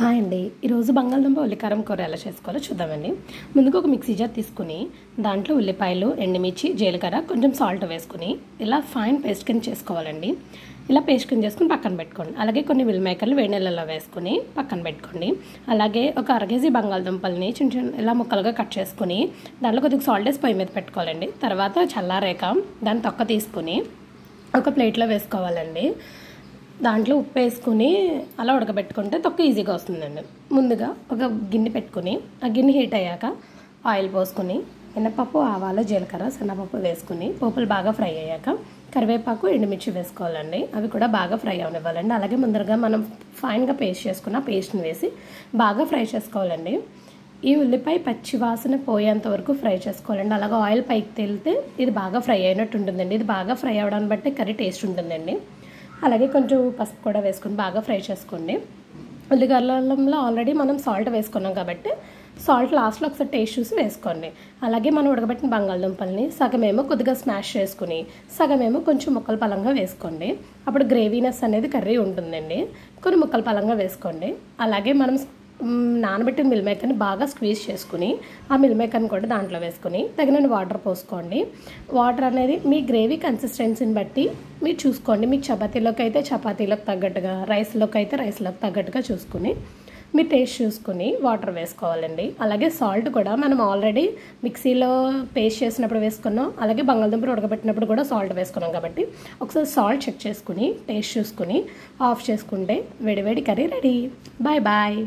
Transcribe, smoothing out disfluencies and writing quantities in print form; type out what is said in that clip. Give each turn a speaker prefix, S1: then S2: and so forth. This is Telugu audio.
S1: హాయ్ అండి. ఈరోజు బంగాళదుంప ఉల్లికారం కూర ఎలా చేసుకోవాలో చూద్దామండి. ముందుగా ఒక మిక్సీ జార్ తీసుకుని దాంట్లో ఉల్లిపాయలు, ఎండుమిర్చి, జీలకర్ర, కొంచెం సాల్ట్ వేసుకుని ఇలా ఫైన్ పేస్ట్ కింద చేసుకోవాలండి. ఇలా పేస్ట్ కింద చేసుకుని పక్కన పెట్టుకోండి. అలాగే కొన్ని మిల్ మేకర్లు వేడి నీళ్ళలో వేసుకుని పక్కన పెట్టుకోండి. అలాగే ఒక అర కేజీ బంగాళదుంపల్ని చిన్న చిన్న ఇలా ముక్కలుగా కట్ చేసుకుని దాంట్లో కొద్దిగా సాల్ట్ వేసి పొయ్యి మీద పెట్టుకోవాలండి. తర్వాత చల్లారాక దాన్ని తొక్క తీసుకుని ఒక ప్లేట్లో వేసుకోవాలండి. దాంట్లో ఉప్పు వేసుకుని అలా ఉడకబెట్టుకుంటే తొక్క ఈజీగా వస్తుందండి. ముందుగా ఒక గిన్నె పెట్టుకుని ఆ గిన్నె హీట్ అయ్యాక ఆయిల్ పోసుకుని మినపప్పు, ఆవాలు, జీలకర్ర, శనగపప్పు వేసుకుని పోపులు బాగా ఫ్రై అయ్యాక కరివేపాకు, ఎండుమిర్చి వేసుకోవాలండి. అవి కూడా బాగా ఫ్రై అవనివ్వాలండి. అలాగే ముందరగా మనం ఫైన్గా పేస్ట్ చేసుకున్న పేస్ట్ని వేసి బాగా ఫ్రై చేసుకోవాలండి. ఈ ఉల్లిపాయ పచ్చి వాసన పోయేంత వరకు ఫ్రై చేసుకోవాలండి. అలాగే ఆయిల్ పైకి తేలితే ఇది బాగా ఫ్రై అయినట్టు ఉంటుందండి. ఇది బాగా ఫ్రై అవ్వడాన్ని బట్టి కర్రీ టేస్ట్ ఉంటుందండి. అలాగే కొంచెం పసుపు కూడా వేసుకుని బాగా ఫ్రై చేసుకోండి. ఉల్లిగడ్డలలో ఆల్రెడీ మనం సాల్ట్ వేసుకున్నాం కాబట్టి సాల్ట్ లాస్ట్లో ఒకసారి టేస్ట్ చూసి వేసుకోండి. అలాగే మనం ఉడకబెట్టిన బంగాళదుంపల్ని సగమేమో కొద్దిగా స్మాష్ చేసుకుని సగమేమో కొంచెం ముక్కల పలంగా వేసుకోండి. అప్పుడు గ్రేవీనెస్ అనేది కర్రీ ఉంటుందండి. కొన్ని ముక్కల పలంగా వేసుకోండి. అలాగే మనం నానబెట్టిన మిల్ మేకర్ని బాగా స్క్వీజ్ చేసుకుని ఆ మిల్ మేకర్ని కూడా దాంట్లో వేసుకుని తగినన్ని వాటర్ పోసుకోండి. వాటర్ అనేది మీ గ్రేవీ కన్సిస్టెన్సీని బట్టి మీరు చూసుకోండి. మీకు చపాతీలోకి అయితే చపాతీలోకి తగ్గట్టుగా, రైస్లోకి అయితే రైస్లోకి తగ్గట్టుగా చూసుకుని మీరు టేస్ట్ చూసుకుని వాటర్ వేసుకోవాలండి. అలాగే సాల్ట్ కూడా మనం ఆల్రెడీ మిక్సీలో పేస్ట్ చేసినప్పుడు వేసుకున్నాం. అలాగే బంగాళదుంపలు ఉడకబెట్టినప్పుడు కూడా సాల్ట్ వేసుకున్నాం కాబట్టి ఒకసారి సాల్ట్ చెక్ చేసుకుని టేస్ట్ చూసుకుని ఆఫ్ చేసుకుంటే వేడివేడి కర్రీ రెడీ. Bye bye.